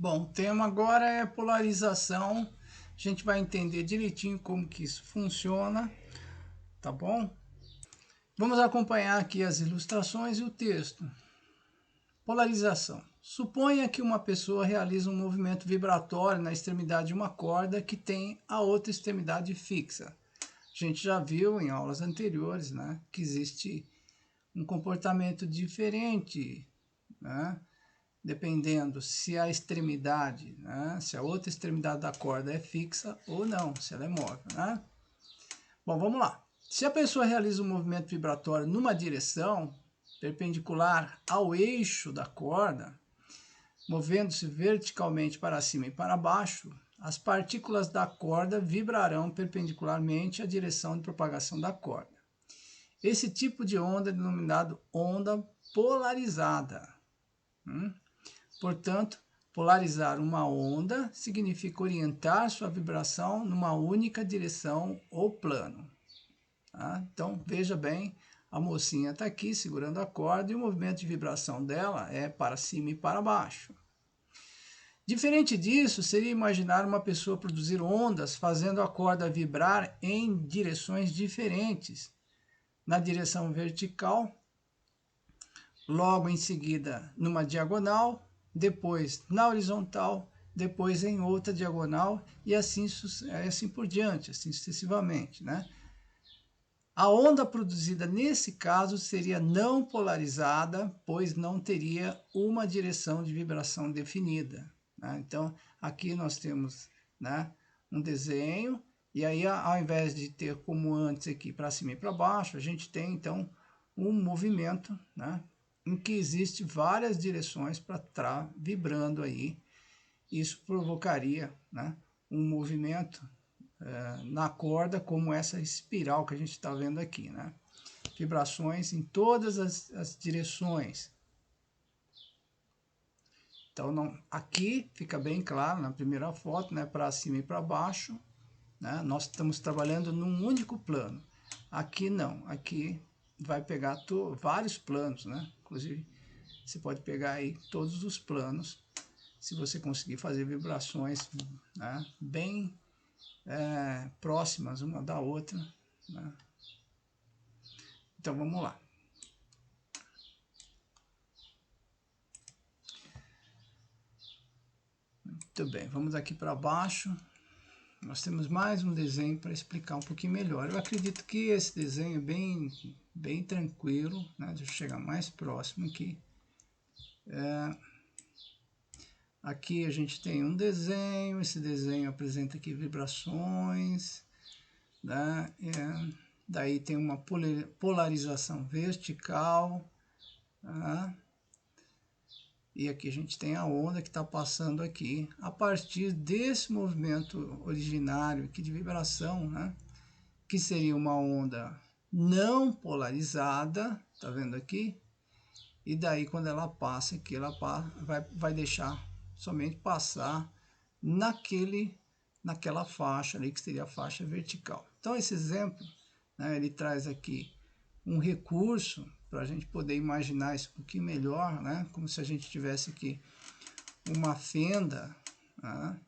Bom, o tema agora é polarização. A gente vai entender direitinho como que isso funciona, tá bom? Vamos acompanhar aqui as ilustrações e o texto. Polarização. Suponha que uma pessoa realiza um movimento vibratório na extremidade de uma corda que tem a outra extremidade fixa. A gente já viu em aulas anteriores, né, que existe um comportamento diferente, né, dependendo se a extremidade, né, se a outra extremidade da corda é fixa ou não, se ela é móvel, né? Bom, vamos lá. Se a pessoa realiza um movimento vibratório numa direção perpendicular ao eixo da corda, movendo-se verticalmente para cima e para baixo, as partículas da corda vibrarão perpendicularmente à direção de propagação da corda. Esse tipo de onda é denominado onda polarizada. Portanto, polarizar uma onda significa orientar sua vibração numa única direção ou plano. Tá? Então, veja bem, a mocinha está aqui segurando a corda e o movimento de vibração dela é para cima e para baixo. Diferente disso, seria imaginar uma pessoa produzir ondas fazendo a corda vibrar em direções diferentes. Na direção vertical, logo em seguida numa diagonal, depois na horizontal, depois em outra diagonal e assim por diante, assim sucessivamente, né? A onda produzida nesse caso seria não polarizada, pois não teria uma direção de vibração definida, né? Então, aqui nós temos, né, um desenho, e aí ao invés de ter como antes aqui para cima e para baixo, a gente tem então um movimento, né, em que existe várias direções para estar vibrando aí. Isso provocaria, né, um movimento na corda, como essa espiral que a gente está vendo aqui, né? Vibrações em todas as direções. Então, não, aqui fica bem claro na primeira foto, né, para cima e para baixo, né? Nós estamos trabalhando num único plano. Aqui não, aqui vai pegar vários planos, né? Inclusive, você pode pegar aí todos os planos, se você conseguir fazer vibrações, né, bem próximas uma da outra, né? Então vamos lá. Muito bem, vamos aqui para baixo. Nós temos mais um desenho para explicar um pouquinho melhor. Eu acredito que esse desenho é bem tranquilo, né? Deixa eu chegar mais próximo aqui. Aqui a gente tem um desenho, esse desenho apresenta aqui vibrações, né? Daí tem uma polarização vertical, né? E aqui a gente tem a onda que está passando aqui a partir desse movimento originário aqui de vibração, né? Que seria uma onda não polarizada, tá vendo aqui? E daí quando ela passa aqui, ela vai deixar somente passar naquela faixa ali, que seria a faixa vertical. Então esse exemplo, né, ele traz aqui um recurso para a gente poder imaginar isso um pouquinho melhor, né? Como se a gente tivesse aqui uma fenda, né,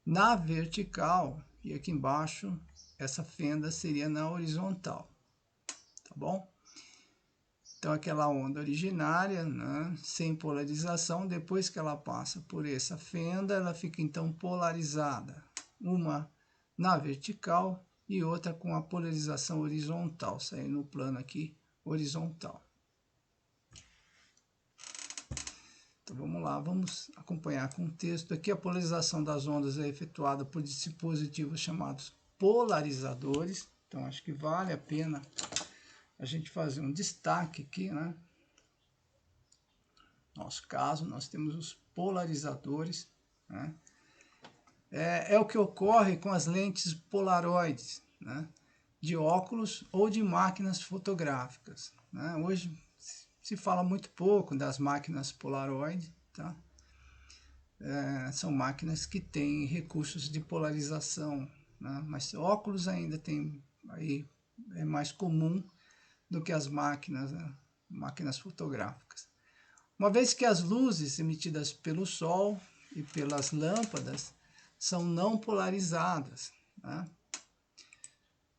na vertical, e aqui embaixo essa fenda seria na horizontal, tá bom? Então aquela onda originária, né, sem polarização, depois que ela passa por essa fenda, ela fica então polarizada, uma na vertical e outra com a polarização horizontal, saindo no plano aqui horizontal. Então vamos lá, vamos acompanhar com o texto. Aqui a polarização das ondas é efetuada por dispositivos chamados polarizadores. Então acho que vale a pena a gente fazer um destaque aqui, né? No nosso caso, nós temos os polarizadores, né? É o que ocorre com as lentes polaroides, né, de óculos ou de máquinas fotográficas, né? Hoje se fala muito pouco das máquinas polaroid, tá? São máquinas que têm recursos de polarização, né? Mas óculos ainda tem, aí é mais comum do que as máquinas, né? Máquinas fotográficas. Uma vez que as luzes emitidas pelo Sol e pelas lâmpadas são não polarizadas, né?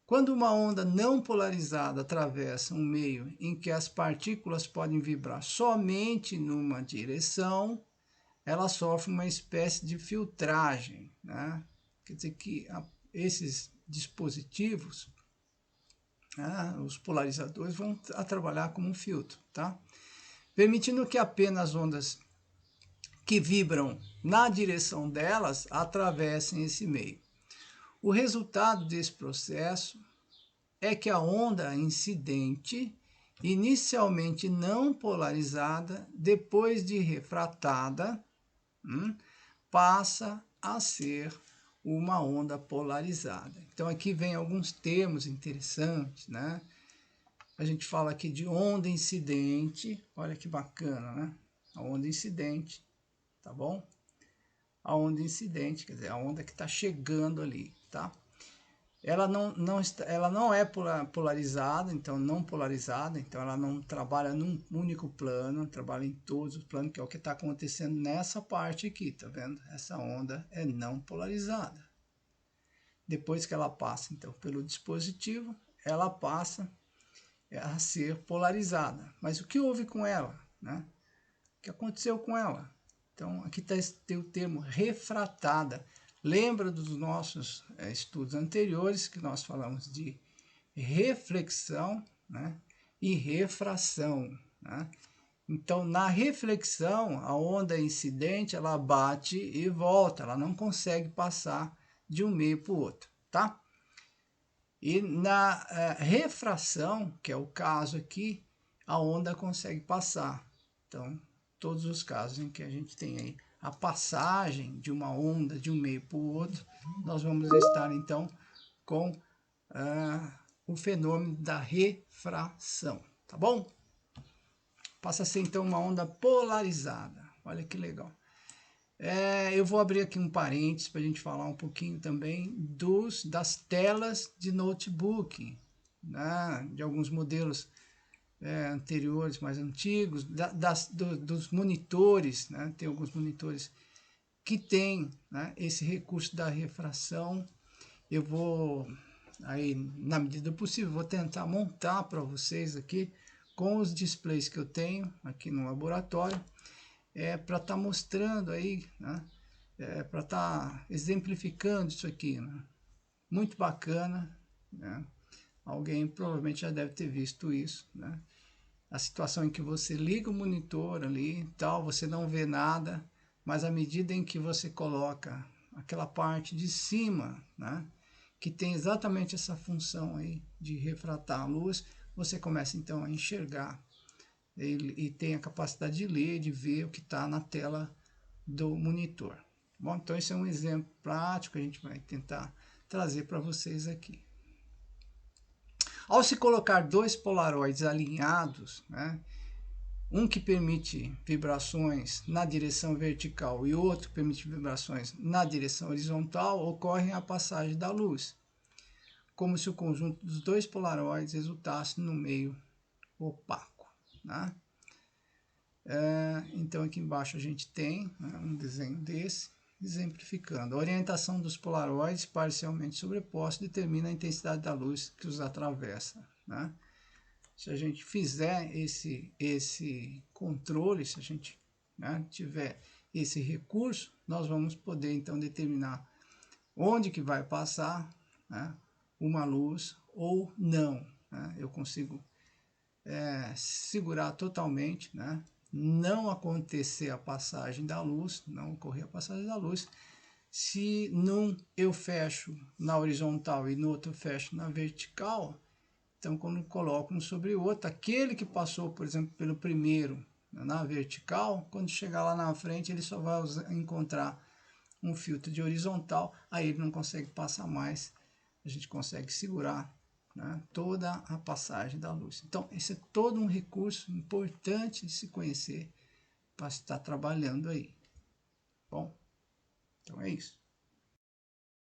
Quando uma onda não polarizada atravessa um meio em que as partículas podem vibrar somente numa direção, ela sofre uma espécie de filtragem, né? Quer dizer que esses dispositivos, né, os polarizadores, vão trabalhar como um filtro, tá? Permitindo que apenas ondas que vibram na direção delas atravessem esse meio. O resultado desse processo é que a onda incidente, inicialmente não polarizada, depois de refratada, passa a ser uma onda polarizada. Então aqui vem alguns termos interessantes, né? A gente fala aqui de onda incidente, olha que bacana, né? A onda incidente, tá bom? A onda incidente, quer dizer, a onda que está chegando ali, tá? Ela não é polarizada, então não polarizada, então ela não trabalha num único plano, trabalha em todos os planos, que é o que está acontecendo nessa parte aqui, tá vendo? Essa onda é não polarizada. Depois que ela passa, então, pelo dispositivo, ela passa a ser polarizada. Mas o que houve com ela, né? O que aconteceu com ela? Então, aqui tem o termo refratada. Lembra dos nossos estudos anteriores, que nós falamos de reflexão, né, e refração, né? Então, na reflexão, a onda incidente, ela bate e volta, ela não consegue passar de um meio para o outro, tá? E na refração, que é o caso aqui, a onda consegue passar. Então, todos os casos em que a gente tem aí a passagem de uma onda de um meio para o outro, nós vamos estar então com o fenômeno da refração, tá bom? Passa a ser então uma onda polarizada, olha que legal. Eu vou abrir aqui um parênteses para a gente falar um pouquinho também das telas de notebook, né? De alguns modelos anteriores, mais antigos, dos monitores, né? Tem alguns monitores que tem, né, esse recurso da refração. Eu vou, aí, na medida do possível, vou tentar montar para vocês aqui com os displays que eu tenho aqui no laboratório, para estar mostrando aí, né, para estar exemplificando isso aqui, né? Muito bacana, né? Alguém provavelmente já deve ter visto isso, né? A situação em que você liga o monitor ali, tal, você não vê nada, mas à medida em que você coloca aquela parte de cima, né, que tem exatamente essa função aí de refratar a luz, você começa então a enxergar e tem a capacidade de ler, de ver o que está na tela do monitor. Bom, então esse é um exemplo prático que a gente vai tentar trazer para vocês aqui. Ao se colocar dois polaroides alinhados, né, um que permite vibrações na direção vertical e outro que permite vibrações na direção horizontal, ocorre a passagem da luz, como se o conjunto dos dois polaroides resultasse no meio opaco, né? Então aqui embaixo a gente tem, né, um desenho desse, exemplificando. A orientação dos polaroides parcialmente sobrepostos determina a intensidade da luz que os atravessa, né? Se a gente fizer esse controle, se a gente, né, tiver esse recurso, nós vamos poder então determinar onde que vai passar, né, uma luz ou não, né? Eu consigo segurar totalmente, né, não acontecer a passagem da luz, não ocorrer a passagem da luz. Se num eu fecho na horizontal e no outro eu fecho na vertical, então quando eu coloco um sobre o outro, aquele que passou, por exemplo, pelo primeiro na vertical, quando chegar lá na frente ele só vai encontrar um filtro de horizontal, aí ele não consegue passar mais, a gente consegue segurar, né, toda a passagem da luz. Então esse é todo um recurso importante de se conhecer para estar trabalhando aí. Bom, então é isso.